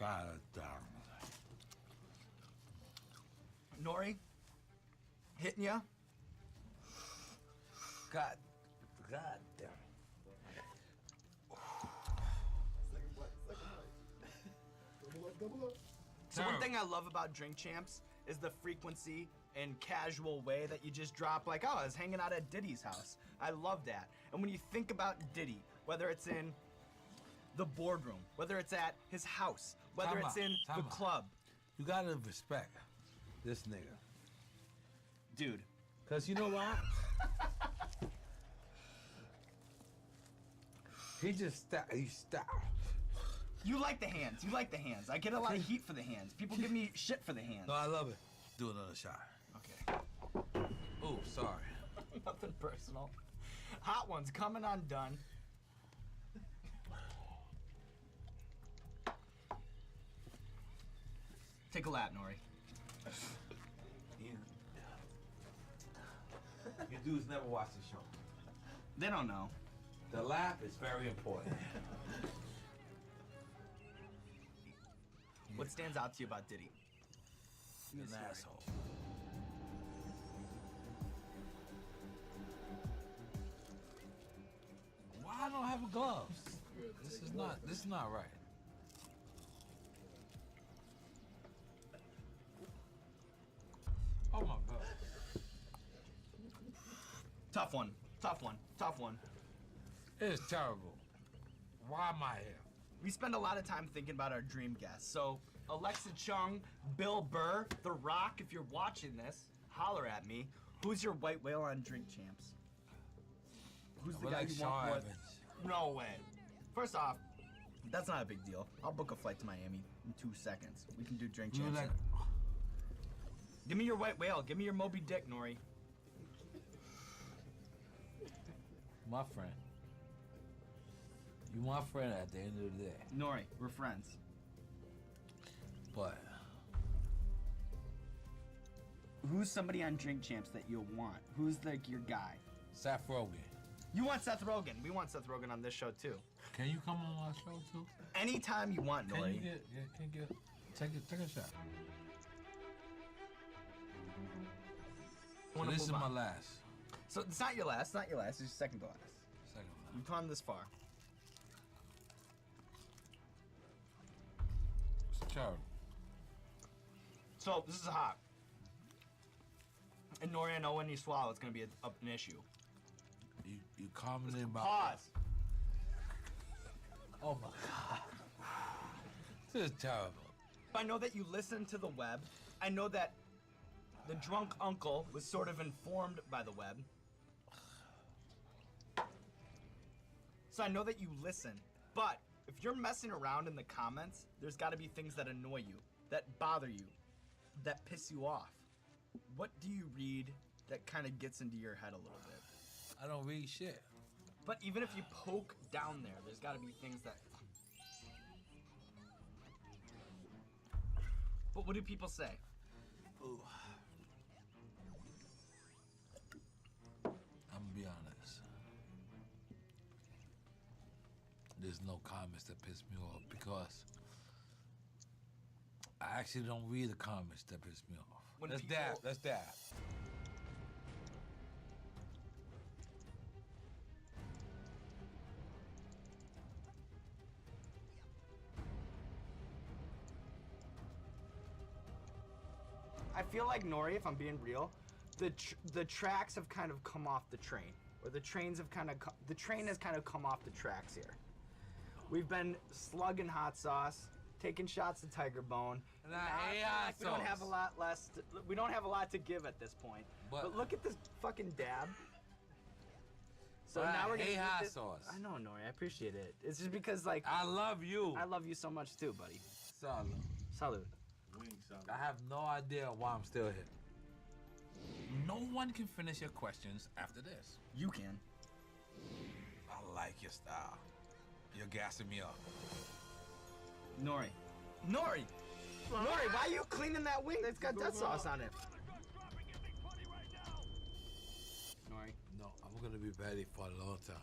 God damn. Nori, hitting ya? God damn. Second bite. Double up. So one thing I love about Drink Champs is the frequency and casual way that you just drop like, oh, I was hanging out at Diddy's house. I love that. And when you think about Diddy, whether it's in the boardroom, whether it's at his house, whether it's in the club. You gotta respect this nigga. Dude. Cause you know what? He stopped. You like the hands. You like the hands. I get a lot of heat for the hands. People give me shit for the hands. No, I love it. Do another shot. Okay. Oh, sorry. Nothing personal. Hot ones coming undone. Take a lap, Nori. You dudes never watch the show. They don't know. The lap is very important. What stands out to you about Diddy? He's an asshole. Why I don't have gloves? This is not right. Oh my God. Tough one. Tough one. Tough one. It's terrible. Why am I here? We spend a lot of time thinking about our dream guests. So, Alexa Chung, Bill Burr, The Rock, if you're watching this, holler at me. Who's your white whale on Drink Champs? Who's the guy you want with? No way. First off, that's not a big deal. I'll book a flight to Miami in 2 seconds. We can do Drink Champs. Give me your white whale. Give me your Moby Dick, Nori. My friend. You my friend at the end of the day. Nori, we're friends. But who's somebody on Drink Champs that you want? Who's like your guy? Seth Rogen. You want Seth Rogen. We want Seth Rogen on this show too. Can you come on my show too? Anytime you want, Nori. Take a shot. So Wanna this is move my on? last. So it's not your last. It's not your last. It's your second to last. Second one. You've come this far. It's terrible. So this is hot. And Nori, I know when you swallow, it's gonna be an issue. You commenting about Pause. Oh my God. This is terrible. I know that you listen to the web. I know that the drunk uncle was sort of informed by the web. So I know that you listen. But if you're messing around in the comments, there's gotta be things that annoy you, that bother you, that piss you off. What do you read that kind of gets into your head a little bit? I don't read shit. But even if you poke down there, there's gotta be things that... But what do people say? Ooh. I'm gonna be honest. There's no comments that piss me off because I actually don't read the comments that piss me off. Let's dab. I feel like, Nori, if I'm being real, the tracks have kind of come off the train, or the train has kind of come off the tracks here. We've been slugging hot sauce, taking shots of Tiger Bone. And I hate hot We don't sauce. have a lot less. We don't have a lot to give at this point. But look at this fucking dab. So But now I we're gonna hate eat hot this. sauce. I know, Nori. I appreciate it. It's just because, like, I love you. I love you so much too, buddy. Salud. Salud. I have no idea why I'm still here. No one can finish your questions after this. You can. I like your style. You're gassing me up. Nori. Nori! Nori, why are you cleaning that wing? That's got death sauce on it. Nori. No, I'm gonna be ready for a long time.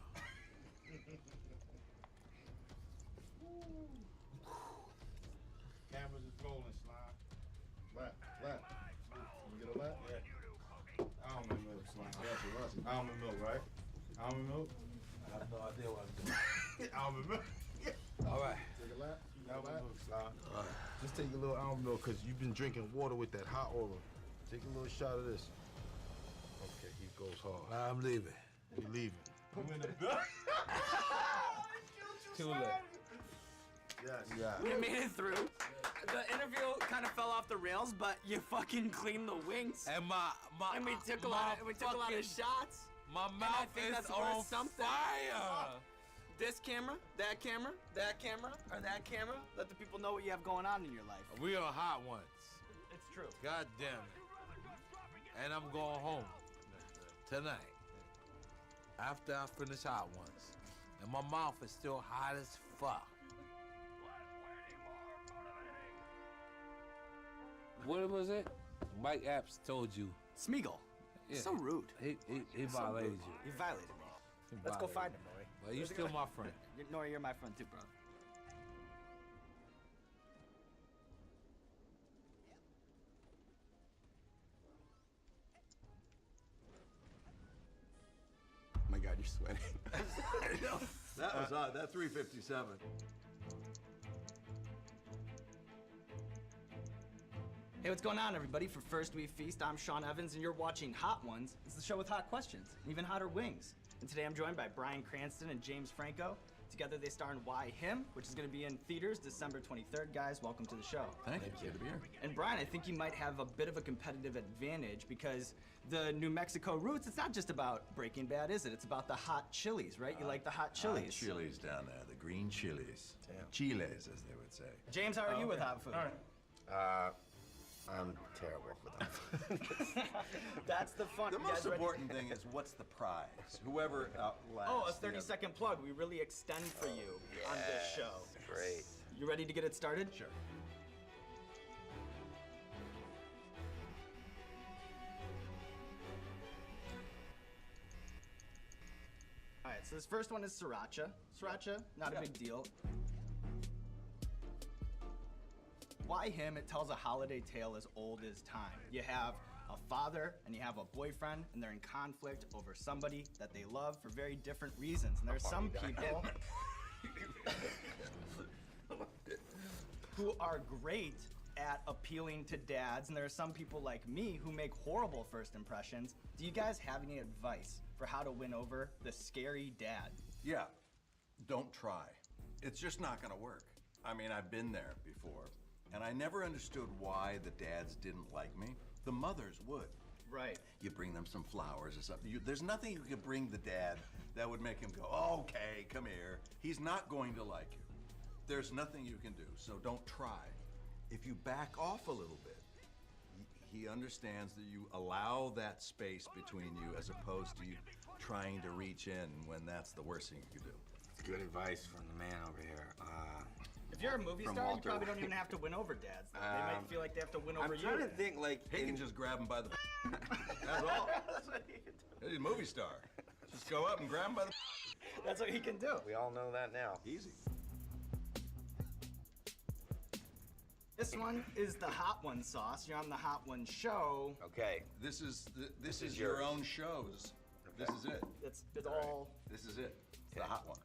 Almond milk, right? Almond milk? I have no idea what I'm doing. Almond milk. All right. Take a lap. Almond milk, Sly. Just take a little almond milk because you've been drinking water with that hot oil. Take a little shot of this. Okay, he goes hard. I'm leaving. You leaving. I'm in the back. Too late. Yes. You made it through. The interview kind of fell off the rails, but you fucking cleaned the wings. And And we took a lot of shots. My I mouth think is that's on worth something. fire. This camera, that camera, that camera, or that camera. Let the people know what you have going on in your life. We are hot ones. It's true. God damn it. And I'm going home tonight. After I finish Hot Ones. And my mouth is still hot as fuck. What was it? Mike Epps told you. Smeagol. Yeah. So rude. He violated you. You violated me. He Let's go violated find you. him, Nori. Well, you still my friend. Nori, you're my friend too, bro. Oh my God, you're sweating. That was odd. That 357. Hey, what's going on, everybody? For First We Feast, I'm Sean Evans, and you're watching Hot Ones. It's the show with hot questions, and even hotter wings. And today I'm joined by Bryan Cranston and James Franco. Together they star in Why Him, which is going to be in theaters December 23rd. Guys, welcome to the show. Thank you. Good to be here. And Bryan, I think you might have a bit of a competitive advantage because the New Mexico roots, it's not just about Breaking Bad, is it? It's about the hot chilies, right? You like the hot chilies. Chilies down there, the green chilies. Chiles, as they would say. James, how are you with hot food? I'm terrible with them. That's the fun. The You most guys ready? important thing is what's the prize? Whoever outlasts. Oh, a the other. 30-second plug. We really extend for you on this show. Great. You ready to get it started? Sure. All right, so this first one is sriracha. Sriracha, not a big deal. Why Him? It tells a holiday tale as old as time. You have a father and you have a boyfriend, and they're in conflict over somebody that they love for very different reasons. And there's some people who are great at appealing to dads, and there are some people like me who make horrible first impressions. Do you guys have any advice for how to win over the scary dad? Yeah. Don't try. It's just not going to work. I mean, I've been there before, and I never understood why the dads didn't like me. The mothers would. Right. You bring them some flowers or something. There's nothing you can bring the dad that would make him go, oh, okay, come here. He's not going to like you. There's nothing you can do, so don't try. If you back off a little bit, he understands that you allow that space between you as opposed to you trying to reach in when that's the worst thing you can do. Good advice from the man over here. If you're a movie From star, you Walter probably don't White. even have to win over dads. Though. They might feel like they have to win over I'm you. trying to think, like, He can just grab him by the That's all. That's what he can do. He's a movie star. Just go up and grab him by the That's what he can do. we all know that now. Easy. This one is the Hot One sauce. You're on the Hot One show. Okay. This is is your yours. own shows. This is it. It's all. This is it. It's the Okay. hot one.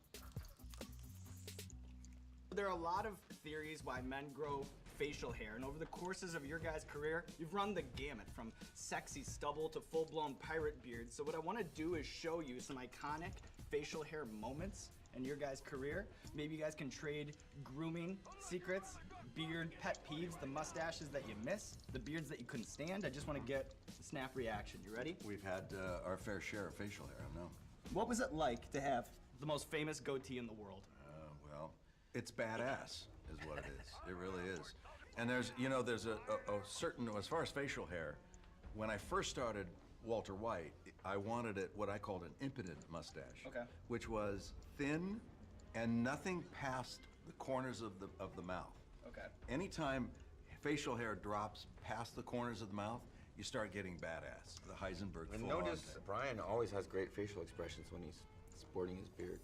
There are a lot of theories why men grow facial hair, and over the courses of your guys' career, you've run the gamut from sexy stubble to full-blown pirate beards. So what I want to do is show you some iconic facial hair moments in your guys' career. Maybe you guys can trade grooming secrets, beard pet peeves, the mustaches that you miss, the beards that you couldn't stand. I just want to get a snap reaction. You ready? We've had our fair share of facial hair, I know. What was it like to have the most famous goatee in the world? Well, it's badass, is what it is. It really is. And there's a certain, as far as facial hair, when I first started Walter White, I wanted it what I called an impotent mustache. Okay. Which was thin and nothing past the corners of the mouth. Okay. Anytime facial hair drops past the corners of the mouth, you start getting badass. The Heisenberg And full-on notice thing. Brian always has great facial expressions when he's sporting his beard.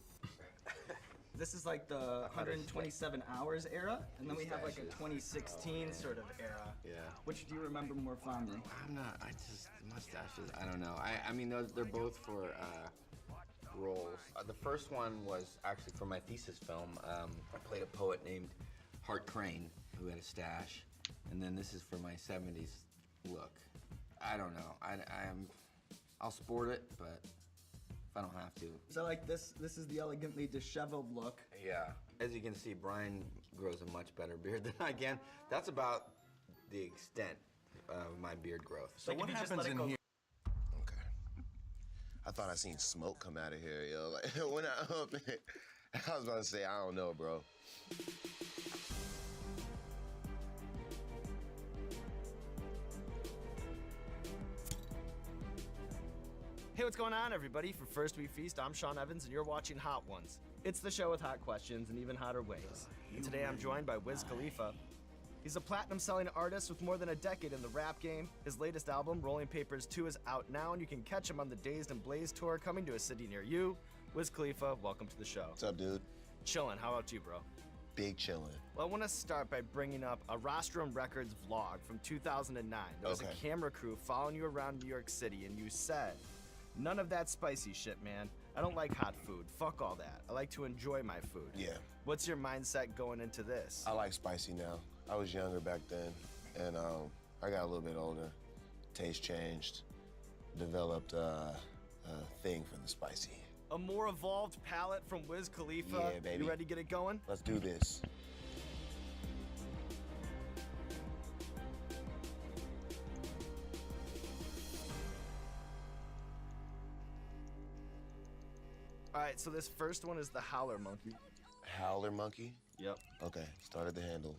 This is like the 127 hours era, and then we have like a 2016 sort of era. Yeah. Which do you remember more fondly? Mustaches, I don't know. I mean, they're both for roles. The first one was actually for my thesis film. I played a poet named Hart Crane, who had a stash. And then this is for my 70s look. I don't know. I'll sport it, but if I don't have to. So like this is the elegantly disheveled look. Yeah. As you can see, Brian grows a much better beard than I can. That's about the extent of my beard growth. So what happens in here? Okay. I thought I seen smoke come out of here, yo. Like, when I was about to say, I don't know, bro. Hey, what's going on, everybody? For First We Feast, I'm Sean Evans, and you're watching Hot Ones. It's the show with hot questions and even hotter ways. And today I'm joined by Wiz Khalifa. He's a platinum-selling artist with more than a decade in the rap game. His latest album, Rolling Papers 2, is out now, and you can catch him on the Dazed and Blaze tour coming to a city near you. Wiz Khalifa, welcome to the show. What's up, dude? Chillin', how about you, bro? Big chillin'. Well, I want to start by bringing up a Rostrum Records vlog from 2009. There was a camera crew following you around New York City, and you said, "None of that spicy shit, man. I don't like hot food. Fuck all that. I like to enjoy my food." Yeah. What's your mindset going into this? I like spicy now. I was younger back then, and I got a little bit older. Taste changed. Developed a thing for the spicy. A more evolved palate from Wiz Khalifa. Yeah, baby. You ready to get it going? Let's do this. All right, so this first one is the Howler Monkey. Howler monkey? Yep. Okay, started the handle.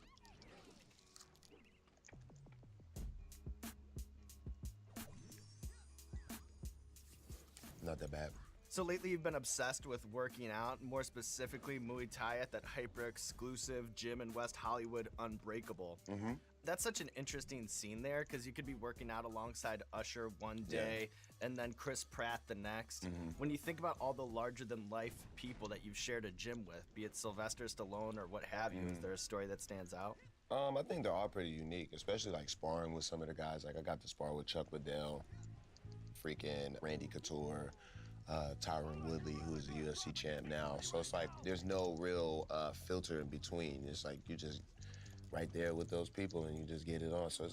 Not that bad. So lately you've been obsessed with working out, more specifically Muay Thai at that hyper-exclusive gym in West Hollywood, Unbreakable. Mm-hmm. That's such an interesting scene there because you could be working out alongside Usher one day and then Chris Pratt the next. Mm-hmm. When you think about all the larger-than-life people that you've shared a gym with, be it Sylvester Stallone or what have you, is there a story that stands out? I think they're all pretty unique, especially like sparring with some of the guys. Like I got to spar with Chuck Liddell, freaking Randy Couture, Tyron Woodley, who is the UFC champ now. So it's like there's no real filter in between. It's like you just right there with those people and you just get it on. So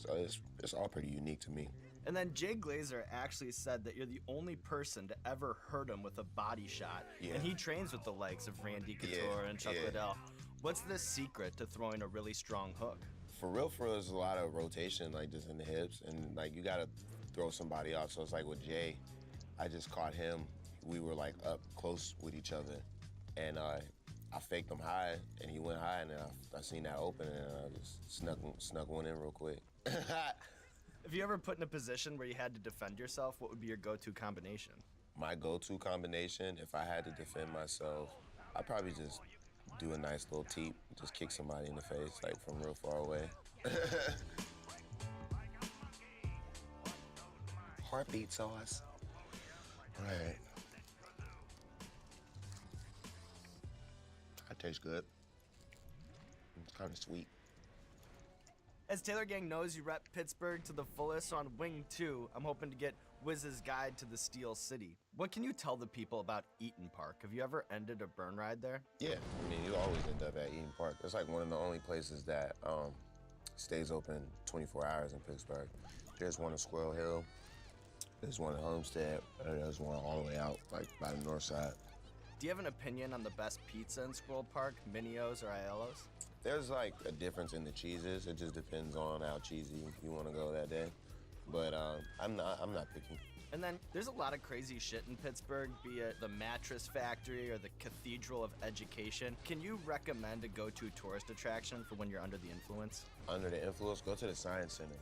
it's all pretty unique to me. And then Jay Glazer actually said that you're the only person to ever hurt him with a body shot. Yeah. And he trains with the likes of Randy Couture and Chuck Liddell. What's the secret to throwing a really strong hook? For real, there's a lot of rotation, like just in the hips, and like you gotta throw somebody off. So it's like with Jay, I just caught him. We were like up close with each other, and I faked him high, and he went high, and then I seen that open, and I just snuck one in real quick. Have you ever put in a position where you had to defend yourself? What would be your go-to combination? My go-to combination, if I had to defend myself, I'd probably just do a nice little teep, just kick somebody in the face, like from real far away. Heartbeat sauce. Right. That tastes good. It's kind of sweet. As Taylor Gang knows, you rep Pittsburgh to the fullest. So on Wing 2, I'm hoping to get Wiz's Guide to the Steel City. What can you tell the people about Eaton Park? Have you ever ended a burn ride there? Yeah, I mean, you always end up at Eaton Park. It's like one of the only places that stays open 24 hours in Pittsburgh. There's one in Squirrel Hill, there's one in Homestead, and there's one all the way out, like by the north side. Do you have an opinion on the best pizza in Squirrel Park, Minio's or Aiello's? There's like a difference in the cheeses. It just depends on how cheesy you want to go that day. But I'm not picky. And then there's a lot of crazy shit in Pittsburgh, be it the Mattress Factory or the Cathedral of Education. Can you recommend a go-to tourist attraction for when you're under the influence? Under the influence, go to the Science Center.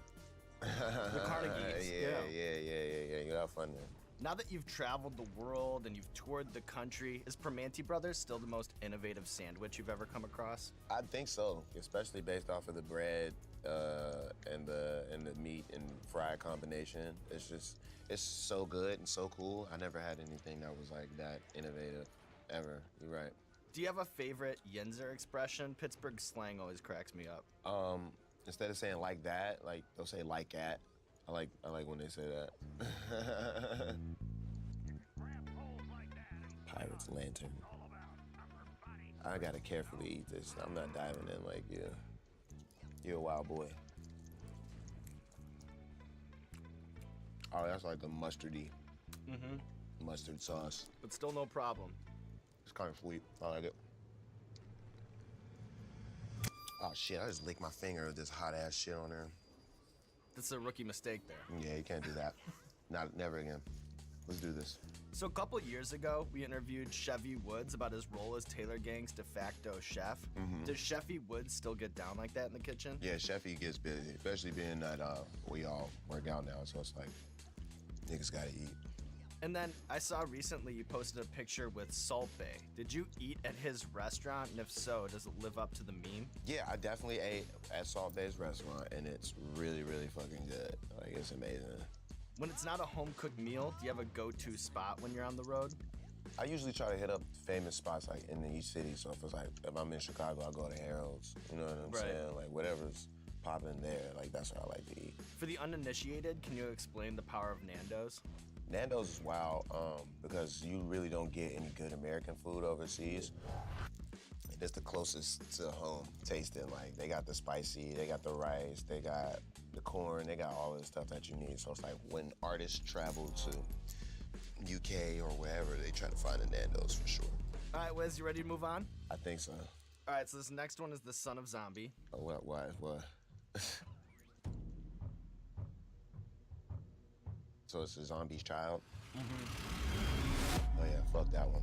The Carnegies. Yeah. You have fun there. Now that you've traveled the world and you've toured the country, is Permanente Brothers still the most innovative sandwich you've ever come across? I think so, especially based off of the bread and the meat and fried combination. It's so good and so cool. I never had anything that was like that innovative ever. You're right. Do you have a favorite Yinzer expression? Pittsburgh slang always cracks me up. Instead of saying like that, like they'll say like at. I like when they say that. Pirate's lantern. I gotta carefully eat this. I'm not diving in like you. You're a wild boy. Oh, that's like the mustardy. Mustard sauce. But still no problem. It's kind of sweet. I like it. Oh shit, I just licked my finger with this hot ass shit on there. That's a rookie mistake there. Yeah, you can't do that. Never again. Let's do this. So a couple years ago, we interviewed Chevy Woods about his role as Taylor Gang's de facto chef. Does Chevy Woods still get down like that in the kitchen? Yeah, Chefy gets busy, especially being that we all work out now, so it's like, niggas gotta eat. And then I saw recently you posted a picture with Salt Bae. Did you eat at his restaurant? And if so, does it live up to the meme? Yeah, I definitely ate at Salt Bae's restaurant, and it's really, really fucking good. Like, it's amazing. When it's not a home-cooked meal, do you have a go-to spot when you're on the road? I usually try to hit up famous spots like in each city. So if it's like, if I'm in Chicago, I'll go to Harold's. You know what I'm saying? Like whatever's popping there, like that's what I like to eat. For the uninitiated, can you explain the power of Nando's? Nando's is wild because you really don't get any good American food overseas. It's the closest to home tasting. Like they got the spicy, they got the rice, they got the corn, they got all the stuff that you need. So it's like when artists travel to UK or wherever, they try to find a Nando's for sure. All right, Wiz, you ready to move on? I think so. All right, so this next one is the Son of Zombie. Oh, what? So it's a zombie's child? Oh yeah, fuck that one.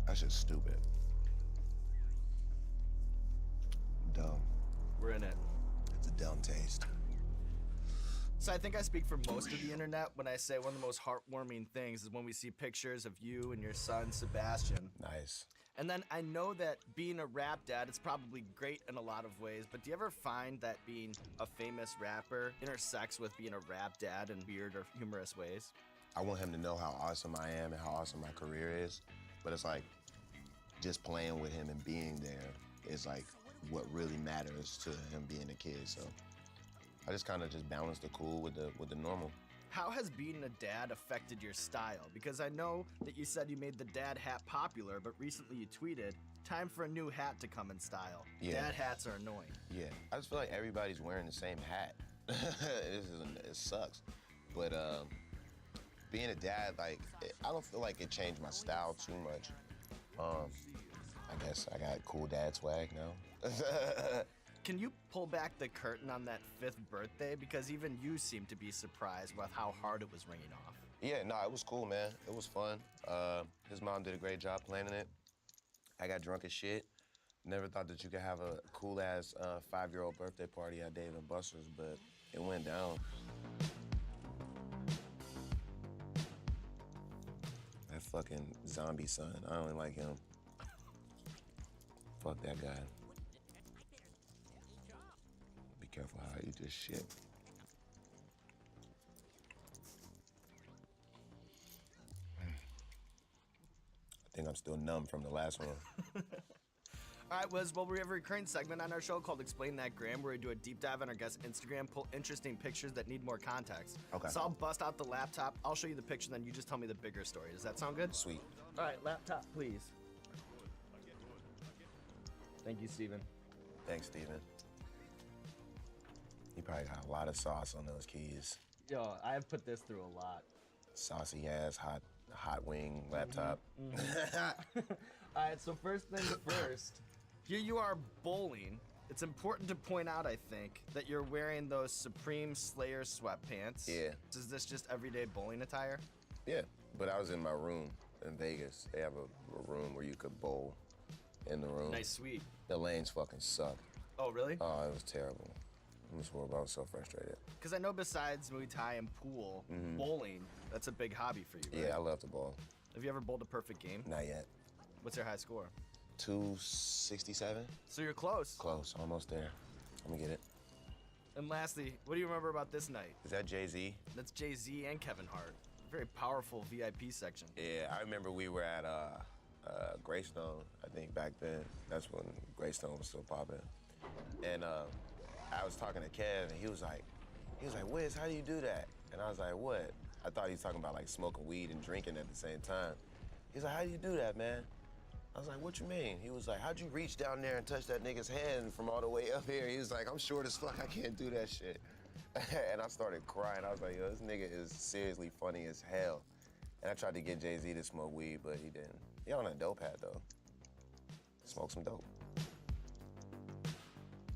That's just stupid. Dumb. We're in it. It's a dumb taste. So I think I speak for most of the internet when I say one of the most heartwarming things is when we see pictures of you and your son, Sebastian. Nice. And then I know that being a rap dad, it's probably great in a lot of ways, but do you ever find that being a famous rapper intersects with being a rap dad in weird or humorous ways? I want him to know how awesome I am and how awesome my career is, but it's like just playing with him and being there is like what really matters to him being a kid. So I just kind of just balance the cool with the normal. How has being a dad affected your style? Because I know that you said you made the dad hat popular, but recently you tweeted, time for a new hat to come in style. Yeah. Dad hats are annoying. Yeah, I just feel like everybody's wearing the same hat. It sucks. But being a dad, like, I don't feel like it changed my style too much. I guess I got cool dad swag now. Can you pull back the curtain on that 5th birthday? Because even you seem to be surprised with how hard it was ringing off. Yeah, no, it was cool, man. It was fun. His mom did a great job planning it. I got drunk as shit. Never thought that you could have a cool-ass 5-year-old birthday party at Dave & Buster's, but it went down. That fucking zombie son, I don't like him. Fuck that guy. Be careful how you eat this shit. I think I'm still numb from the last one. All right, Wiz, well, we have a recurring segment on our show called Explain That Gram, where we do a deep dive on our guest's Instagram, pull interesting pictures that need more context. Okay. So I'll bust out the laptop, I'll show you the picture, then you just tell me the bigger story. Does that sound good? Sweet. All right, laptop, please. Thank you, Steven. Thanks, Steven. You probably got a lot of sauce on those keys. Yo, I have put this through a lot. Saucy ass hot wing laptop. All right, so first things first. Here you are bowling. It's important to point out, I think, that you're wearing those Supreme Slayer sweatpants. Yeah. Is this just everyday bowling attire? Yeah, but I was in my room in Vegas. They have a room where you could bowl in the room. Nice suite. The lanes fucking sucked. Oh, really? Oh, it was terrible. I was horrible. I was so frustrated. Because I know besides Muay Thai and pool, bowling, that's a big hobby for you, right? Yeah, I love to bowl. Have you ever bowled a perfect game? Not yet. What's your high score? 267? So you're close. Close, almost there. I'm gonna get it. And lastly, what do you remember about this night? Is that Jay-Z? That's Jay-Z and Kevin Hart. Very powerful VIP section. Yeah, I remember we were at Greystone, I think back then. That's when Greystone was still popping. And I was talking to Kev, and he was like, Wiz, how do you do that? And I was like, what? I thought he was talking about like smoking weed and drinking at the same time. He's like, how do you do that, man? I was like, what you mean? He was like, how'd you reach down there and touch that nigga's hand from all the way up here? He was like, I'm short as fuck, I can't do that shit. And I started crying. I was like, yo, this nigga is seriously funny as hell. And I tried to get Jay-Z to smoke weed, but he didn't. He on a dope hat, though. Smoke some dope.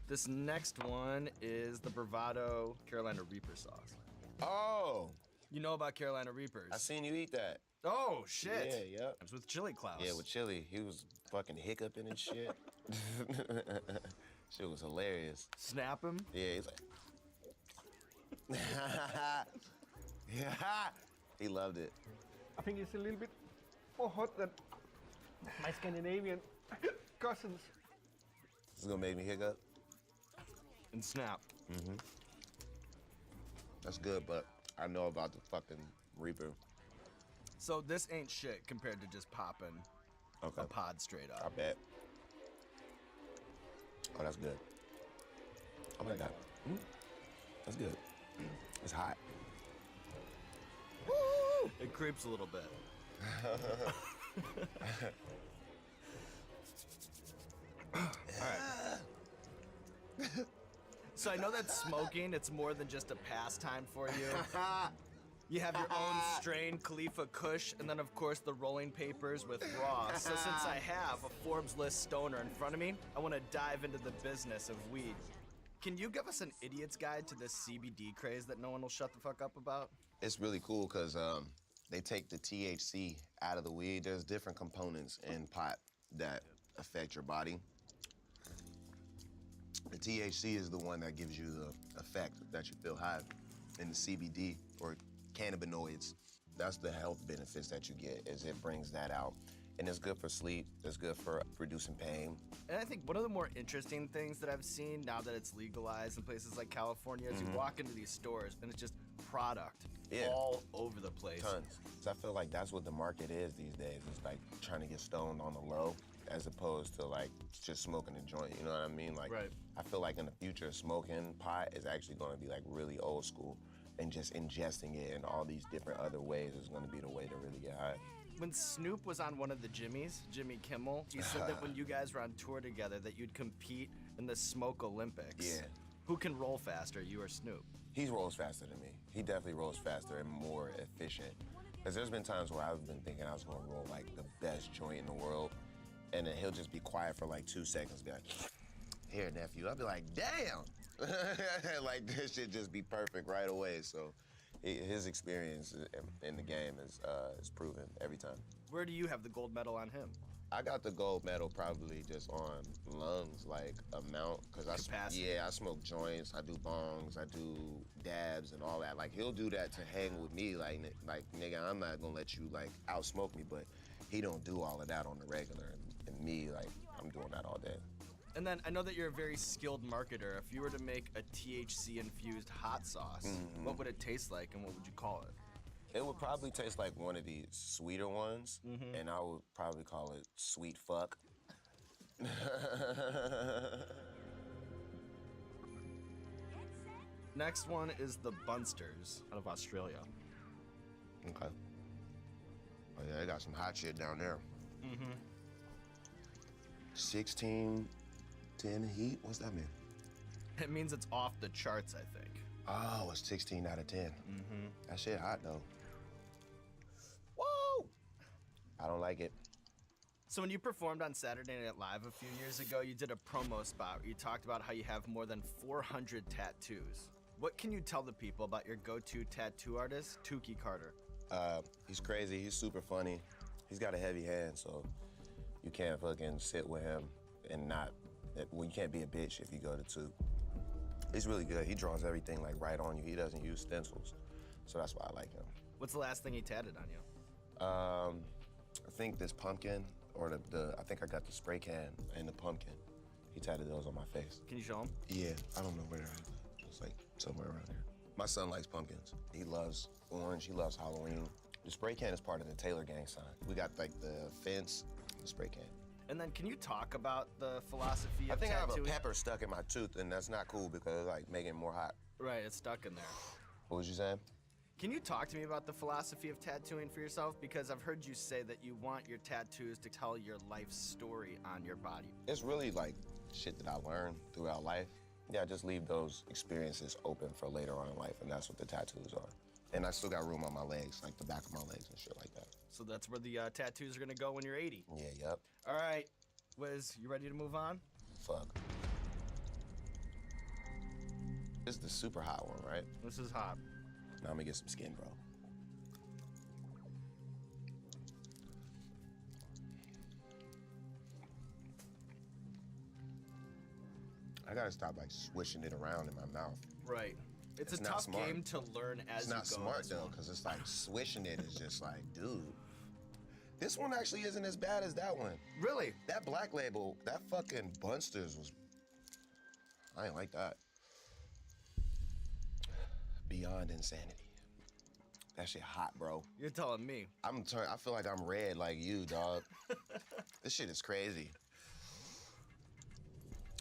This next one is the Bravado Carolina Reaper sauce. Oh! You know about Carolina Reapers? I seen you eat that. Oh, shit. Yeah, yep. It was with Chili Klaus. Yeah, with Chili. He was fucking hiccuping and shit. Shit was hilarious. Snap him? Yeah, he's like... yeah. He loved it. I think it's a little bit more hot than my Scandinavian cousins. This is gonna make me hiccup? And snap. Mm-hmm. That's good, but I know about the fucking Reaper. So this ain't shit compared to just popping a pod straight I up. bet. Oh, that's good. Oh my God. That's good. It's hot. Woo! It creeps a little bit. All right. So I know that smoking, it's more than just a pastime for you. You have your own strain, Khalifa Kush, and then of course the rolling papers with Raw. So since I have a Forbes list stoner in front of me, I want to dive into the business of weed. Can you give us an idiot's guide to this CBD craze that no one will shut the fuck up about? It's really cool because they take the THC out of the weed. There's different components in pot that affect your body. The THC is the one that gives you the effect that you feel high. And the CBD, or cannabinoids, that's the health benefits that you get, is it brings that out. And it's good for sleep, it's good for reducing pain. And I think one of the more interesting things that I've seen now that it's legalized in places like California is you walk into these stores and it's just product all over the place. Tons. So I feel like that's what the market is these days. It's like trying to get stoned on the low as opposed to like just smoking a joint, you know what I mean? Like, right. I feel like in the future, smoking pot is actually gonna be like really old school, and just ingesting it in all these different other ways is gonna be the way to really get high. When Snoop was on one of the Jimmys, Jimmy Kimmel, he said that when you guys were on tour together that you'd compete in the Smoke Olympics. Yeah. Who can roll faster, you or Snoop? He rolls faster than me. He definitely rolls faster and more efficient. Because there's been times where I've been thinking I was gonna roll like the best joint in the world, and then he'll just be quiet for like 2 seconds, be like, here, nephew. I'll be like, damn. Like, this should just be perfect right away. So his experience in the game is proven every time. Where do you have the gold medal on him? I got the gold medal probably just on lungs, like amount, because I smoke joints, I do bongs, I do dabs and all that. Like, he'll do that to hang with me, like nigga, I'm not gonna let you like out smoke me, but he don't do all of that on the regular. And me, like, I'm doing that all day. And then I know that you're a very skilled marketer. If you were to make a THC-infused hot sauce, what would it taste like and what would you call it? It would probably taste like one of these sweeter ones, and I would probably call it Sweet Fuck. Next one is the Bunsters out of Australia. Okay. Oh yeah, they got some hot shit down there. 16, 10 heat, what's that mean? It means it's off the charts, I think. Oh, it's 16 out of 10. That shit hot though. Woo! I don't like it. So when you performed on Saturday Night Live a few years ago, you did a promo spot where you talked about how you have more than 400 tattoos. What can you tell the people about your go-to tattoo artist, Tukey Carter? He's crazy, he's super funny. He's got a heavy hand, so you can't fucking sit with him and not, well, you can't be a bitch if you go to Tuke. He's really good. He draws everything like right on you. He doesn't use stencils, so that's why I like him. What's the last thing he tatted on you? I think this pumpkin, or I think I got the spray can and the pumpkin. He tatted those on my face. Can you show him? Yeah, I don't know where they're at. It's like somewhere around here. My son likes pumpkins. He loves orange, he loves Halloween. The spray can is part of the Taylor Gang sign. We got like the fence, spray can. And then can you talk about the philosophy I of think I have a tattooing? pepper stuck in my tooth, and that's not cool because it's like making it more hot. Right, it's stuck in there. What was you saying? Can you talk to me about the philosophy of tattooing for yourself? Because I've heard you say that you want your tattoos to tell your life story on your body. It's really like shit that I learned throughout life. Yeah, I just leave those experiences open for later on in life, and that's what the tattoos are. And I still got room on my legs, like the back of my legs and shit like that. So that's where the tattoos are gonna go when you're 80. Yeah, yep. All right, Wiz, you ready to move on? Fuck. This is the super hot one, right? This is hot. Now I'm gonna get some skin, bro. I gotta stop like swishing it around in my mouth. Right. It's a not tough smart. game to learn as It's you go. not smart this though, one. because it's like swishing it is just like, dude. This one actually isn't as bad as that one. Really? That Black Label, that fucking Bunsters was, I ain't like that. Beyond insanity. That shit hot, bro. You're telling me. I feel like I'm red like you, dog. This shit is crazy.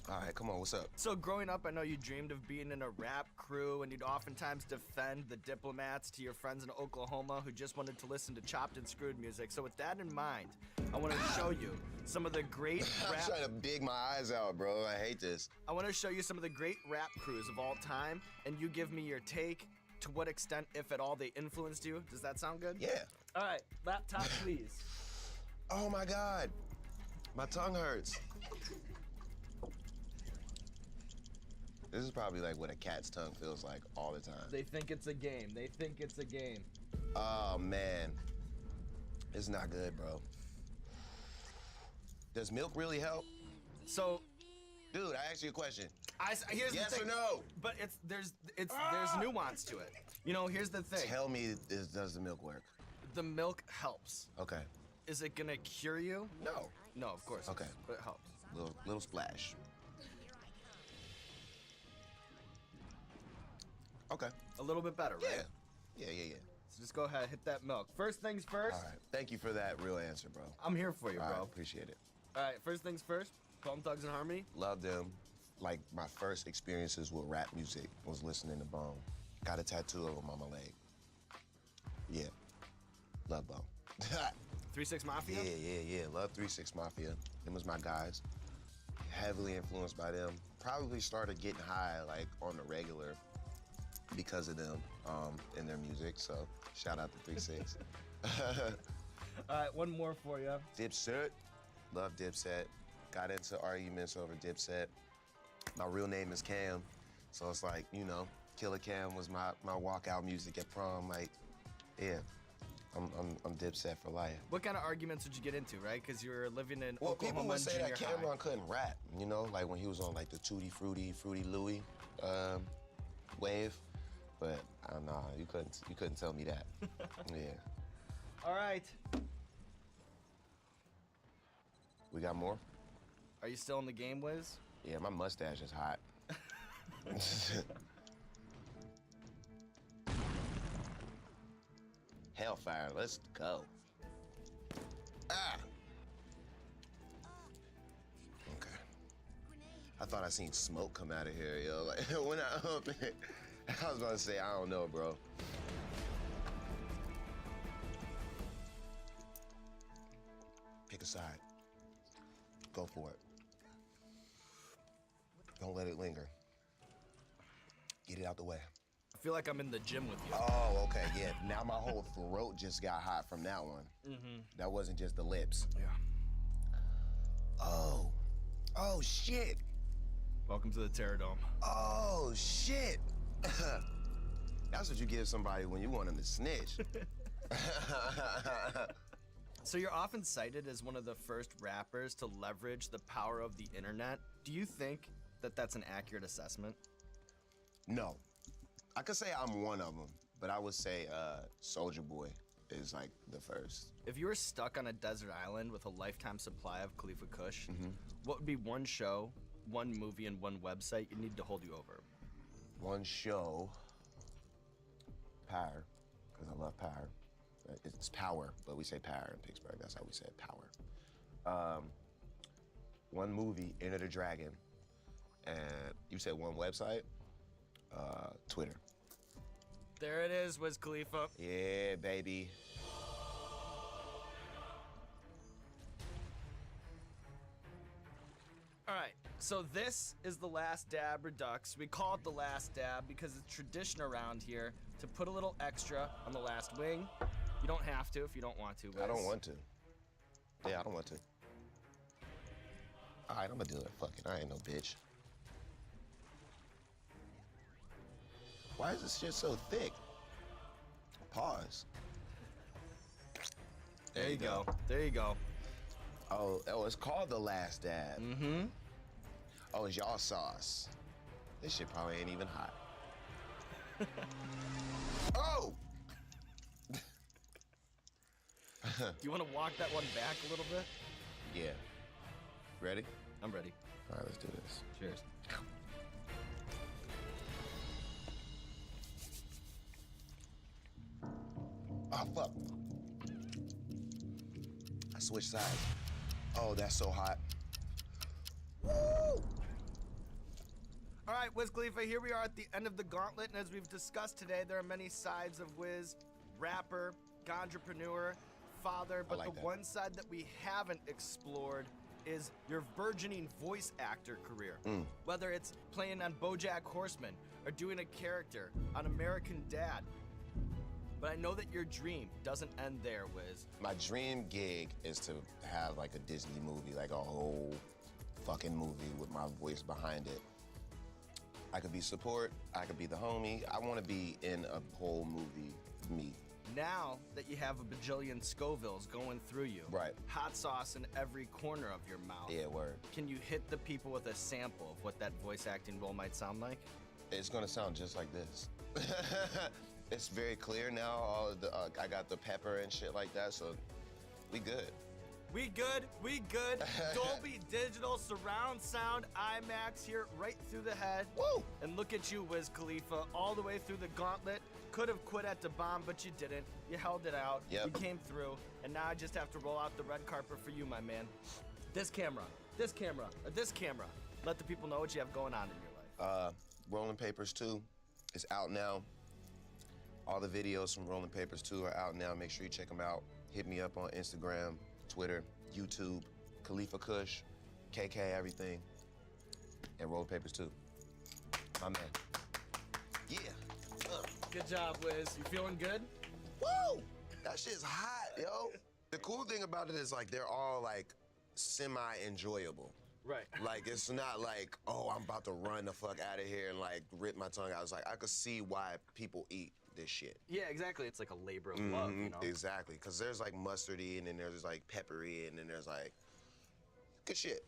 All right, come on, what's up? So growing up, I know you dreamed of being in a rap crew, and you'd oftentimes defend the Diplomats to your friends in Oklahoma who just wanted to listen to chopped and screwed music. So with that in mind, I want to show you some of the great I'm rap. trying to dig my eyes out, bro. I hate this. I want to show you some of the great rap crews of all time, and you give me your take. To what extent, if at all, they influenced you. Does that sound good? Yeah. All right, laptop, please. Oh my God. My tongue hurts. This is probably like what a cat's tongue feels like all the time. They think it's a game. They think it's a game. Oh man. It's not good, bro. Does milk really help? So, Dude, I asked you a question. Here's Yes the thing. or no? But there's nuance to it. You know, here's the thing. Tell me, does the milk work? The milk helps. Okay. Is it gonna cure you? No. No, of course. Okay. But it helps. Little splash. Okay. A little bit better, right? Yeah. Yeah. So just go ahead, hit that milk. First things first. All right. Thank you for that real answer, bro. I'm here for you, All bro. right, appreciate it. All right, first things first. Bone Thugs and Harmony. Love them. Like my first experiences with rap music was listening to Bone. Got a tattoo of him on my leg. Yeah. Love Bone. 3-6 Mafia. Yeah. Love 3-6 Mafia. Them was my guys. Heavily influenced by them. Probably started getting high like on the regular because of them in their music. So shout out to 3-6. All right, one more for you. Dipset. Love Dipset. Got into arguments over Dipset. My real name is Cam. So it's like, you know, Killer Cam was my walkout music at prom. Like, yeah, I'm Dipset for life. What kind of arguments would you get into, right? Because you were living in Well, Oklahoma people would say that junior high. Cameron couldn't rap, you know, like when he was on like the Tutti Fruity Louie wave. But nah, you couldn't tell me that. Yeah. All right. We got more? Are you still in the game, Wiz? Yeah, my mustache is hot. Hellfire, let's go. Ah! Okay. I thought I seen smoke come out of here, yo. Like, when I opened it, I was about to say, I don't know, bro. Pick a side. Go for it. Don't let it linger. Get it out the way. I feel like I'm in the gym with you. Oh, okay, yeah. Now my whole throat just got hot from that one. Mm-hmm. That wasn't just the lips. Yeah. Oh. Oh, shit. Welcome to the Terror Dome. Oh, shit. That's what you give somebody when you want them to snitch. So you're often cited as one of the first rappers to leverage the power of the internet. Do you think that that's an accurate assessment? No. I could say I'm one of them, but I would say Soulja Boy is like the first. If you were stuck on a desert island with a lifetime supply of Khalifa Kush, what would be one show, one movie, and one website you need to hold you over? One show, Power, because I love Power. It's Power, but we say Power in Pittsburgh. That's how we say it, Power. One movie, Enter the Dragon, and you said one website? Twitter. There it is, Wiz Khalifa. Yeah, baby. All right, so this is the Last Dab Redux. We call it the Last Dab because it's tradition around here to put a little extra on the last wing. You don't have to if you don't want to, Wiz. I don't want to. Yeah, I don't want to. All right, I'm gonna do it. Fuck it, I ain't no bitch. Why is this shit so thick? Pause. There you go. There you go. Oh, it's called the Last Dab. Mm-hmm. Oh, it's y'all sauce. This shit probably ain't even hot. Oh! You want to walk that one back a little bit? Yeah. Ready? I'm ready. All right, let's do this. Cheers. Oh, fuck. I switched sides. Oh, that's so hot. Woo! All right, Wiz Khalifa, here we are at the end of the gauntlet, and as we've discussed today, there are many sides of Wiz: rapper, ganjapreneur, father, but like the that. one side that we haven't explored is your burgeoning voice actor career. Whether it's playing on BoJack Horseman or doing a character on American Dad. But I know that your dream doesn't end there, Wiz. My dream gig is to have like a Disney movie, like a whole fucking movie with my voice behind it. I could be support, I could be the homie. I want to be in a whole movie, me. Now that you have a bajillion Scovilles going through you, Right. hot sauce in every corner of your mouth, Yeah, word. can you hit the people with a sample of what that voice acting role might sound like? It's gonna sound just like this. It's very clear now. All of the I got the pepper and shit like that, so we good. We good, we good. Dolby Digital surround sound, IMAX here right through the head. Woo! And look at you, Wiz Khalifa, all the way through the gauntlet. Could have quit at the bomb, but you didn't. You held it out. Yep. You came through, and now I just have to roll out the red carpet for you, my man. This camera, this camera, or this camera. Let the people know what you have going on in your life. Rolling Papers 2 is out now. All the videos from Rolling Papers 2 are out now. Make sure you check them out. Hit me up on Instagram, Twitter, YouTube, Khalifa Kush, KK, everything. And Rolling Papers 2. My man. Yeah. Good job, Wiz. You feeling good? Woo! That shit's hot, yo. The cool thing about it is like they're all like semi-enjoyable. Right. Like it's not like, oh, I'm about to run the fuck out of here and like rip my tongue out. It's like I could see why people eat this shit. Yeah, exactly. It's like a labor of love, you know? Exactly, because there's like mustardy and then there's like peppery and then there's like good shit.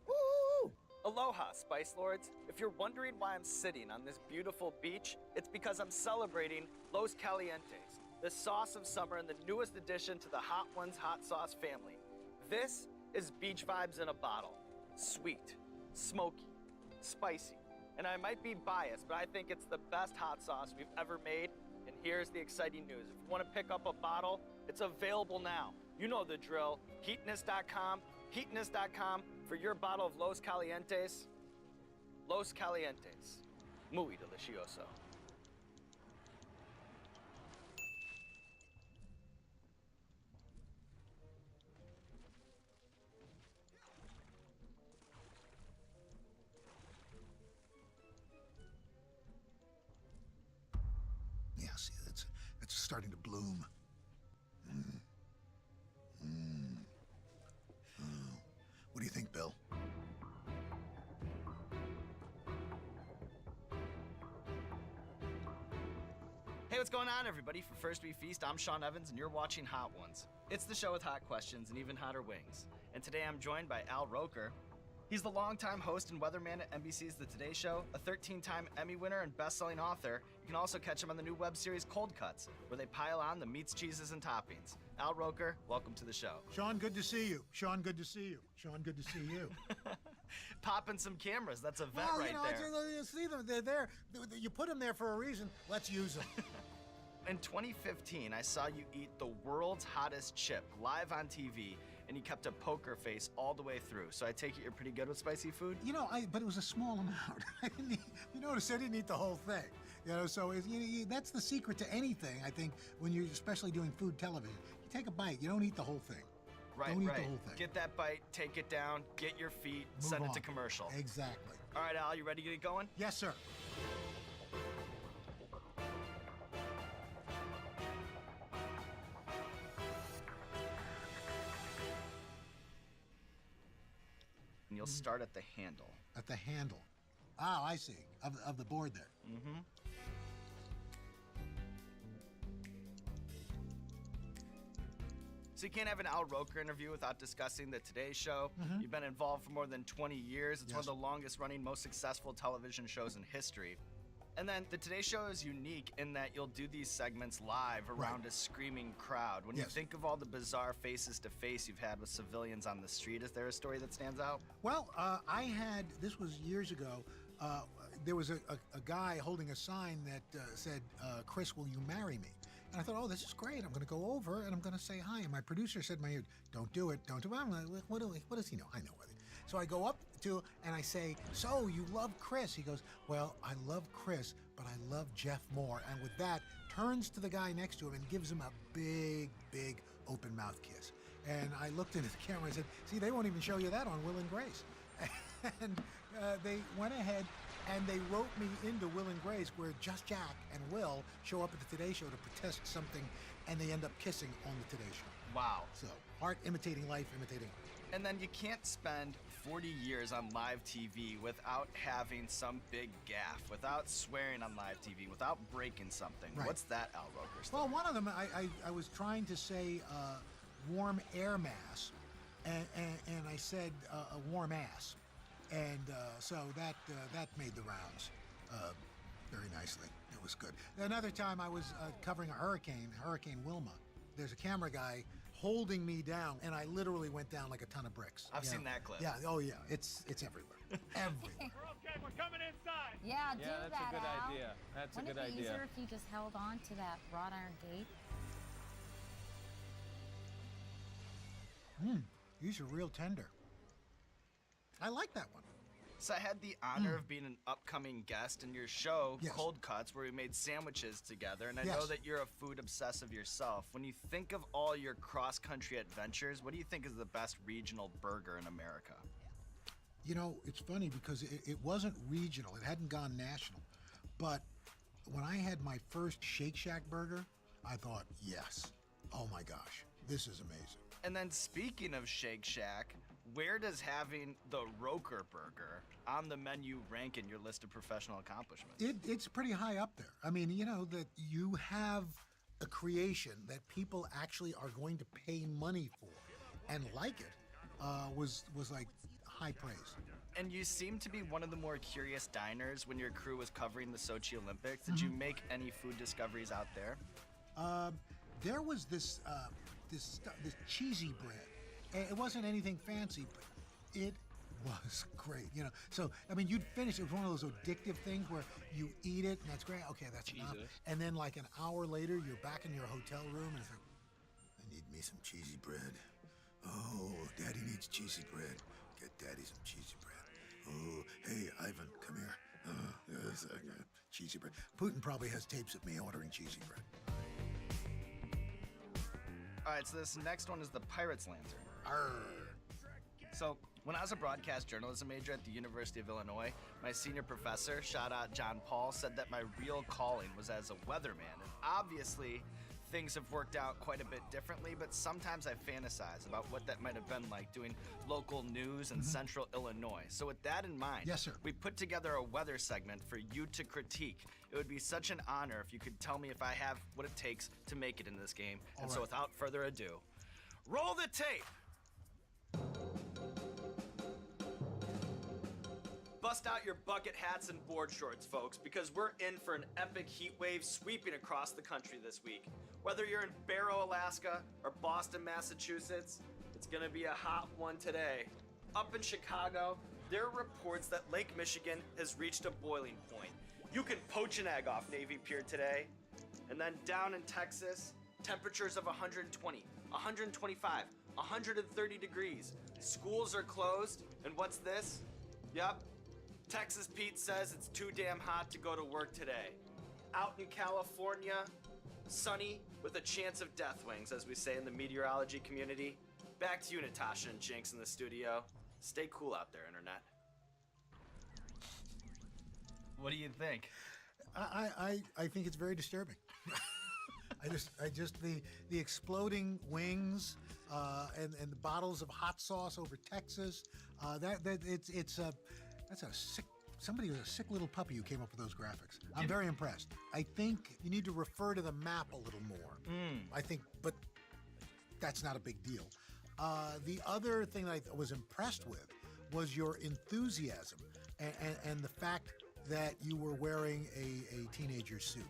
Woo! Aloha, Spice Lords. If you're wondering why I'm sitting on this beautiful beach, it's because I'm celebrating Los Calientes, the sauce of summer and the newest addition to the Hot Ones hot sauce family. This is beach vibes in a bottle. Sweet, smoky, spicy. And I might be biased, but I think it's the best hot sauce we've ever made. And here's the exciting news. If you want to pick up a bottle, it's available now. You know the drill. Heatness.com, heatness.com for your bottle of Los Calientes. Los Calientes. Muy delicioso. Yeah, see, it's starting to bloom. What do you think, Bill? Hey, what's going on, everybody? For First We Feast, I'm Sean Evans, and you're watching Hot Ones. It's the show with hot questions and even hotter wings. And today I'm joined by Al Roker. He's the longtime host and weatherman at NBC's The Today Show, a 13-time Emmy winner and best-selling author. You can also catch him on the new web series Cold Cuts, where they pile on the meats, cheeses, and toppings. Al Roker, welcome to the show. Sean, good to see you. Sean, good to see you. Sean, good to see you. Popping some cameras, that's a vet Well, right you know, there. you see them, they're there. You put them there for a reason. Let's use them. in 2015, I saw you eat the world's hottest chip live on TV, and you kept a poker face all the way through. So I take it you're pretty good with spicy food? You know, but it was a small amount. I didn't eat, you notice I didn't eat the whole thing. You know, so that's the secret to anything, I think, when you're especially doing food television. You take a bite, you don't eat the whole thing. Right, don't eat right. the whole thing. Get that bite, take it down, get your feet, Move send on. it to commercial. Exactly. All right, Al, you ready to get going? Yes, sir. And you'll start at the handle. At the handle. Oh, I see. Of the board there. Mm-hmm. So you can't have an Al Roker interview without discussing the Today Show. Mm-hmm. You've been involved for more than 20 years. It's one of the longest running, most successful television shows in history. And then the Today Show is unique in that you'll do these segments live around a screaming crowd. When you think of all the bizarre faces to face you've had with civilians on the street, is there a story that stands out? Well, this was years ago, there was a guy holding a sign that said, Chris, will you marry me? And I thought, oh, this is great. I'm going to go over and I'm going to say hi. And my producer said in my ear, don't do it, don't do it. I'm like, what does he know? I know what it is. So I go up to and I say, so you love Chris? He goes, well, I love Chris, but I love Jeff more. And with that, turns to the guy next to him and gives him a big, big open mouth kiss. And I looked into the camera and said, see, they won't even show you that on Will and Grace. And they went ahead and they wrote me into Will and Grace, where Just Jack and Will show up at the Today Show to protest something, and they end up kissing on the Today Show. Wow. So, art imitating life, imitating art. And then you can't spend 40 years on live TV without having some big gaffe, without swearing on live TV, without breaking something. Right. What's that, Al Roker story? Well, one of them, I was trying to say warm air mass, and I said a warm ass. And so that made the rounds very nicely. It was good. Another time I was covering a Hurricane Wilma. There's a camera guy holding me down, and I literally went down like a ton of bricks. I've seen that clip. Yeah, oh yeah, it's everywhere. Everywhere. We're okay, we're coming inside. Yeah, do that's that, a good Al. idea. That's Wouldn't a good it be idea. easier if you just held on to that wrought iron gate? These are real tender. I like that one. So I had the honor of being an upcoming guest in your show, Yes. Cold Cuts, where we made sandwiches together, and I Yes. know that you're a food obsessive yourself. When you think of all your cross-country adventures, what do you think is the best regional burger in America? You know, it's funny because it wasn't regional. It hadn't gone national. But when I had my first Shake Shack burger, I thought, yes. Oh my gosh, this is amazing. And then speaking of Shake Shack, where does having the Roker burger on the menu rank in your list of professional accomplishments? It's pretty high up there. I mean, you know, that you have a creation that people actually are going to pay money for and like it was like high praise. And you seem to be one of the more curious diners when your crew was covering the Sochi Olympics. Did you make any food discoveries out there? There was this cheesy bread. It wasn't anything fancy, but it was great. You know, so I mean, you'd finish. It was one of those addictive things where you eat it and that's great. Okay, that's enough. And then like an hour later, you're back in your hotel room and it's like, I need me some cheesy bread. Oh, Daddy needs cheesy bread. Get Daddy some cheesy bread. Oh, hey Ivan, come here. Yes, I got cheesy bread. Putin probably has tapes of me ordering cheesy bread. All right, so this next one is the Pirate's Lantern. Arr. So, when I was a broadcast journalism major at the University of Illinois, my senior professor, shout out John Paul, said that my real calling was as a weatherman. And obviously, things have worked out quite a bit differently, but sometimes I fantasize about what that might have been like doing local news in central Illinois. So with that in mind, Yes, sir. we put together a weather segment for you to critique. It would be such an honor if you could tell me if I have what it takes to make it in this game. And so right. without further ado, roll the tape! Bust out your bucket hats and board shorts, folks, because we're in for an epic heat wave sweeping across the country this week. Whether you're in Barrow, Alaska, or Boston, Massachusetts, it's gonna be a hot one today. Up in Chicago, there are reports that Lake Michigan has reached a boiling point. You can poach an egg off Navy Pier today. And then down in Texas, temperatures of 120, 125, 130 degrees. Schools are closed, and what's this? Yep, Texas Pete says it's too damn hot to go to work today. Out in California, sunny with a chance of death wings, as we say in the meteorology community. Back to you, Natasha and Jinx in the studio. Stay cool out there, Internet. What do you think? I think it's very disturbing. I just the exploding wings and the bottles of hot sauce over Texas. That's a sick. Somebody was a sick little puppy who came up with those graphics. I'm very impressed. I think you need to refer to the map a little more. I think, but that's not a big deal. The other thing that I was impressed with was your enthusiasm and the fact that you were wearing a teenager suit.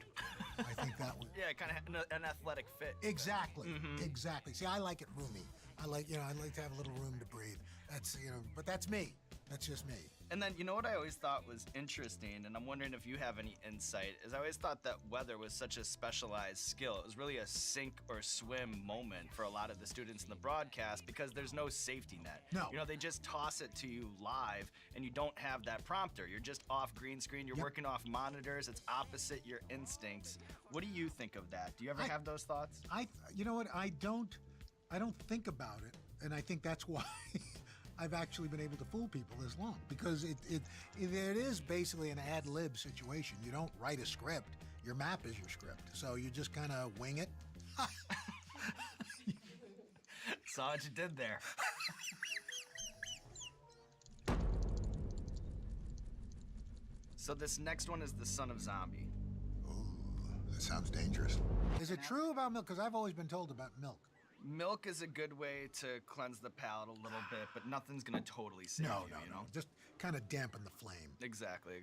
I think that was... Yeah, kind of an athletic fit. Exactly, exactly. See, I like it roomy. I like to have a little room to breathe. That's, but that's me. That's just me. And then, you know what I always thought was interesting, and I'm wondering if you have any insight, is I always thought that weather was such a specialized skill. It was really a sink or swim moment for a lot of the students in the broadcast because there's no safety net. No. They just toss it to you live, and you don't have that prompter. You're just off green screen. You're working off monitors. It's opposite your instincts. What do you think of that? Do you ever have those thoughts? You know what? I don't think about it, and I think that's why I've actually been able to fool people this long, because it is basically an ad lib situation. You don't write a script. Your map is your script, so you just kind of wing it. Saw what you did there. So this next one is the son of zombie. Ooh, that sounds dangerous. Is it true about milk? Because I've always been told about milk. Milk is a good way to cleanse the palate a little bit, but nothing's gonna totally save you, No. Just kind of dampen the flame. Exactly.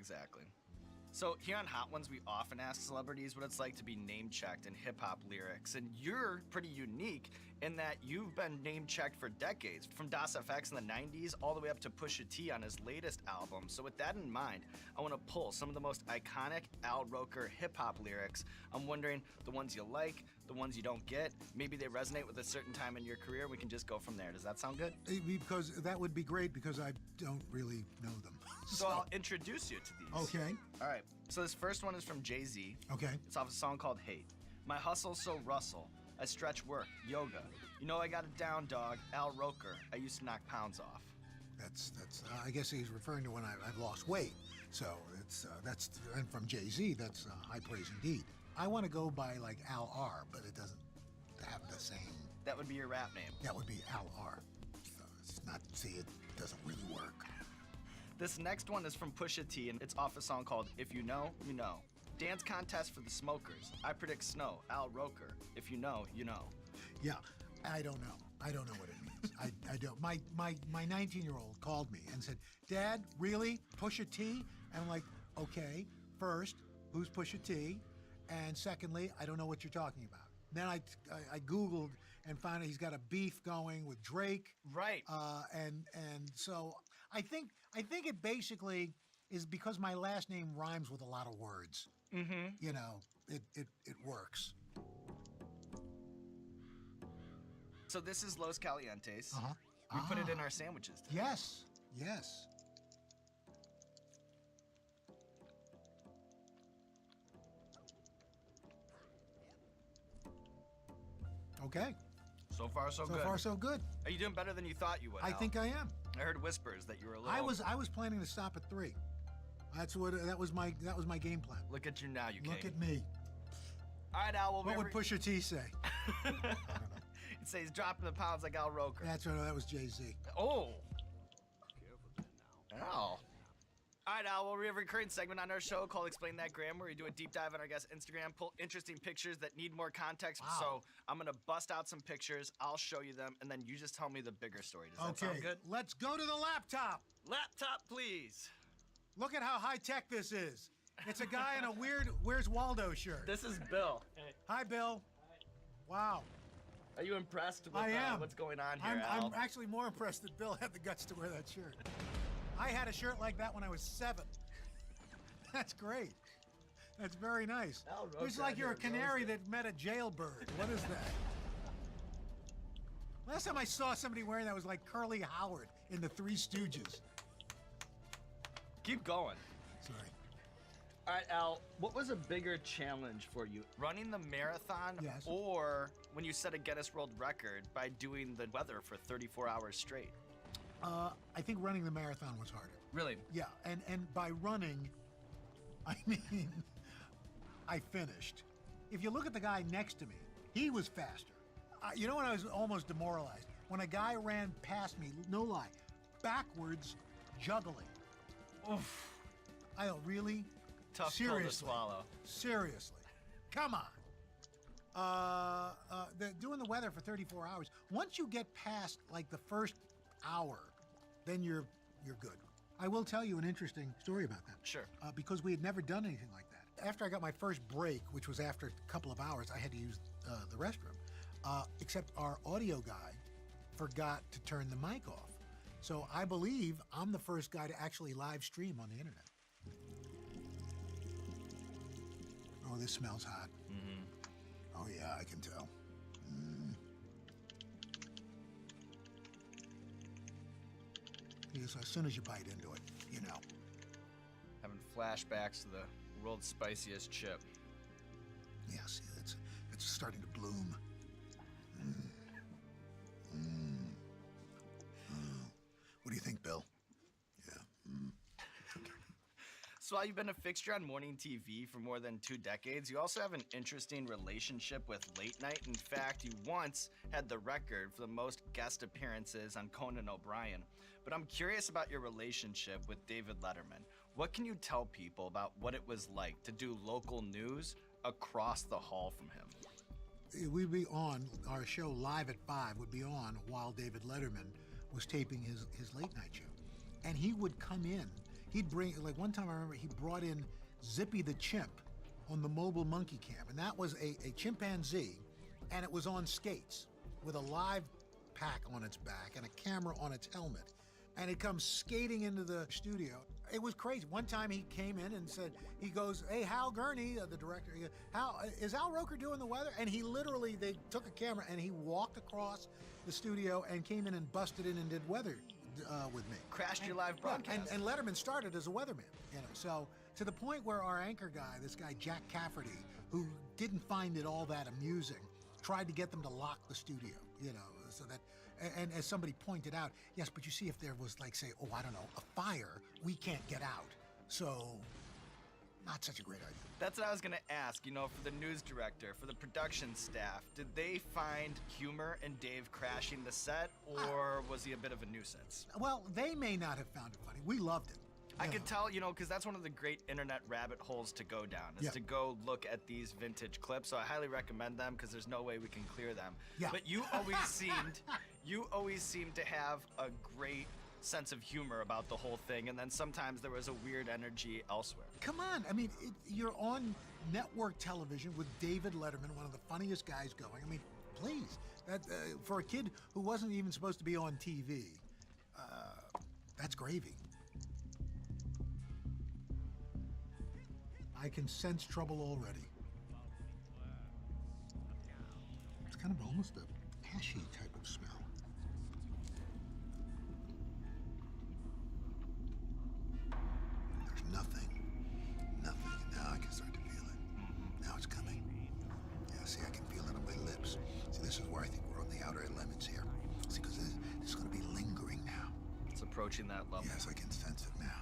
So here on Hot Ones, we often ask celebrities what it's like to be name-checked in hip-hop lyrics, and you're pretty unique in that you've been name-checked for decades, from Das FX in the 90s all the way up to Pusha T on his latest album. So with that in mind, I want to pull some of the most iconic Al Roker hip-hop lyrics. I'm wondering the ones you like, the ones you don't get, maybe they resonate with a certain time in your career. We can just go from there. Does that sound good? Because that would be great, because I don't really know them. So I'll introduce you to these. Okay. All right. So this first one is from Jay-Z. Okay. It's off a song called Hate. My hustle's so Russell. I stretch work, yoga. You know I got it down, dog. Al Roker. I used to knock pounds off. That's. I guess he's referring to when I've lost weight. So that's and from Jay-Z. That's high praise indeed. I want to go by like Al R, but it doesn't have the same. That would be your rap name. That would be Al R. It's not. See, it doesn't really work. This next one is from Pusha T, and it's off a song called If You Know, You Know. Dance contest for the smokers. I predict snow. Al Roker. If you know, you know. Yeah, I don't know. I don't know what it means. I don't. My 19-year-old called me and said, "Dad, really? Pusha T?" And I'm like, "Okay. First, who's Pusha T? And secondly, I don't know what you're talking about." Then I Googled and found out he's got a beef going with Drake. Right. And so I think it basically is because my last name rhymes with a lot of words. Mm-hmm. It works. So this is Los Calientes. Uh-huh. We put it in our sandwiches today. Yes. Yes. Okay. So far, so good. So far, so good. Are you doing better than you thought you would, I Al? think I am. I heard whispers that you were a little... I was planning to stop at 3. That was my game plan. Look at you now, you Look king. at me. All right, Al. What would Pusha T say? I don't know. He'd say he's dropping the pounds like Al Roker. That's right. That was Jay-Z. Oh. Al. All right, Al. Well, we have a recurring segment on our show called Explain That Gram, where we do a deep dive on our guest Instagram, pull interesting pictures that need more context. Wow. So I'm going to bust out some pictures. I'll show you them, and then you just tell me the bigger story. Does that sound good? Let's go to the laptop. Laptop, please. Look at how high-tech this is. It's a guy in a weird Where's Waldo shirt. This is Bill. Hi, Bill. Wow. Are you impressed with what's going on here, I'm Al? actually more impressed that Bill had the guts to wear that shirt. I had a shirt like that when I was 7. That's great. That's very nice. Al It's Roker like out you're a here canary roasting. that met a jailbird. What is that? Last time I saw somebody wearing that was like Curly Howard in the Three Stooges. Keep going. Sorry. All right, Al, what was a bigger challenge for you? Running the marathon Yes. or when you set a Guinness World Record by doing the weather for 34 hours straight? I think running the marathon was harder. Really? Yeah, and by running, I mean, I finished. If you look at the guy next to me, he was faster. You know when I was almost demoralized? When a guy ran past me, no lie, backwards, juggling. Oof. I don't really? Tough pill to Seriously. swallow. Seriously. Come on. Doing the weather for 34 hours, once you get past like the first hour, then you're good. I will tell you an interesting story about that. Sure. Because we had never done anything like that. After I got my first break, which was after a couple of hours, I had to use the restroom. Except our audio guy forgot to turn the mic off. So I believe I'm the first guy to actually live stream on the internet. Oh, this smells hot. Mm-hmm. Oh yeah, I can tell. Yes, as soon as you bite into it, you know. Having flashbacks to the world's spiciest chip. Yeah, see, it's starting to bloom. What do you think, Bill? So while you've been a fixture on morning TV for more than 2 decades, you also have an interesting relationship with late night. In fact, you once had the record for the most guest appearances on Conan O'Brien. But I'm curious about your relationship with David Letterman. What can you tell people about what it was like to do local news across the hall from him? We'd be on, our show Live at 5 would be on while David Letterman was taping his late night show. And he would come in. He'd bring, like one time I remember he brought in Zippy the chimp on the mobile monkey cam. And that was a chimpanzee, and it was on skates with a live pack on its back and a camera on its helmet. And it comes skating into the studio. It was crazy. One time he came in and said, he goes, "Hey, Hal Gurney," the director, he goes, "Hal, is Al Roker doing the weather?" And he literally, they took a camera and he walked across the studio and came in and busted in and did weather with me. Crashed your live broadcast. And Letterman started as a weatherman, you know. So to the point where our anchor guy, this guy Jack Cafferty, who didn't find it all that amusing, tried to get them to lock the studio, you know, so that, and as somebody pointed out, yes, but you see, if there was like, say, oh, I don't know, a fire, we can't get out. So not such a great idea. That's what I was gonna ask, you know, for the news director, for the production staff, did they find humor in Dave crashing the set, or was he a bit of a nuisance? Well, they may not have found it funny. We loved it. I could tell, you know, because that's one of the great internet rabbit holes to go down, is to go look at these vintage clips. So I highly recommend them because there's no way we can clear them. Yeah. But you always seemed to have a great sense of humor about the whole thing, and then sometimes there was a weird energy elsewhere. Come on, I mean, you're on network television with David Letterman, one of the funniest guys going. I mean, please, that for a kid who wasn't even supposed to be on TV, that's gravy. I can sense trouble already. It's kind of almost a ashy type of smell. There's nothing. Now I can start to feel it. Now it's coming. Yeah, see, I can feel it on my lips. See, this is where I think we're on the outer limits here. See, because this is going to be lingering now. It's approaching that level. Yes, I can sense it now.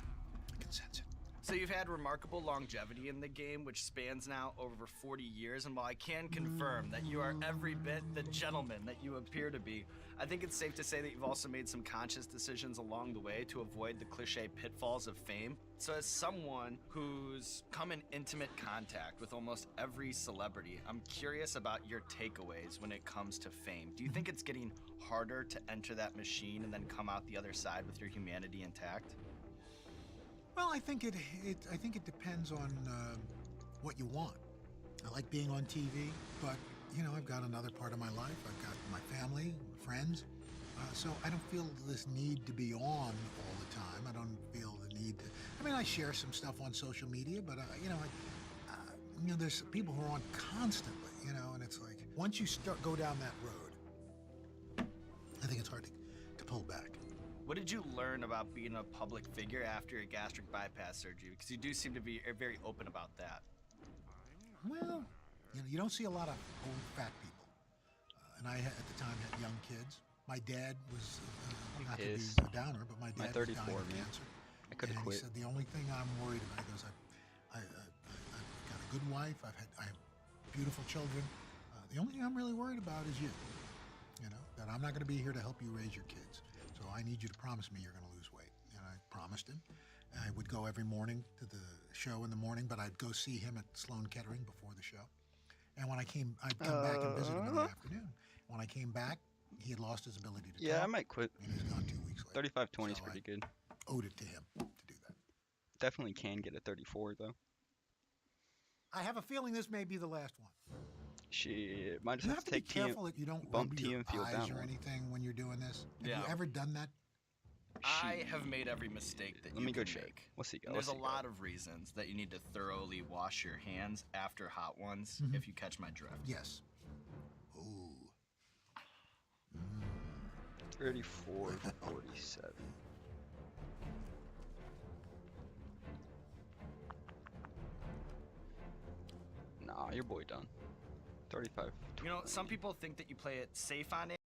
I can sense it. So you've had remarkable longevity in the game, which spans now over 40 years, and while I can confirm that you are every bit the gentleman that you appear to be, I think it's safe to say that you've also made some conscious decisions along the way to avoid the cliche pitfalls of fame. So as someone who's come in intimate contact with almost every celebrity, I'm curious about your takeaways when it comes to fame. Do you think it's getting harder to enter that machine and then come out the other side with your humanity intact? Well, I think it depends on what you want. I like being on TV, but you know, I've got another part of my life. I've got my family, friends, so I don't feel this need to be on all the time. I don't feel the need to. I mean, I share some stuff on social media, but you know, you know, there's people who are on constantly, you know, and it's like, once you go down that road, I think it's hard to pull back. What did you learn about being a public figure after your gastric bypass surgery? Because you do seem to be very open about that. Well, you know, you don't see a lot of old fat people. And I, at the time, had young kids. My dad was, not to be a downer, but my dad was dying of cancer. I could have and quit. He said, the only thing I'm worried about, he goes, I've got a good wife, I have beautiful children. The only thing I'm really worried about is you. You know, that I'm not going to be here to help you raise your kids. So I need you to promise me you're going to lose weight. And I promised him. I would go every morning to the show in the morning, but I'd go see him at Sloan Kettering before the show. And when I'd come back and visit him in the afternoon. When I came back, he had lost his ability to talk. Yeah, I might quit. And he's gone 2 weeks later. 35-20 is pretty good. Owed it to him to do that. Definitely can get a 34 though. I have a feeling this may be the last one. Shit, might just You have have to to be take TM, careful that you don't bump rub your TM field eyes down or one. anything when you're doing this. Have Yeah. you ever done that? I have made every mistake that Let you me go can check. make. Let's see. And there's a lot of reasons that you need to thoroughly wash your hands after hot ones, if you catch my drift. Yes. 34 to 47. Nah, your boy done. 35. You know, some people think that you play it safe on it.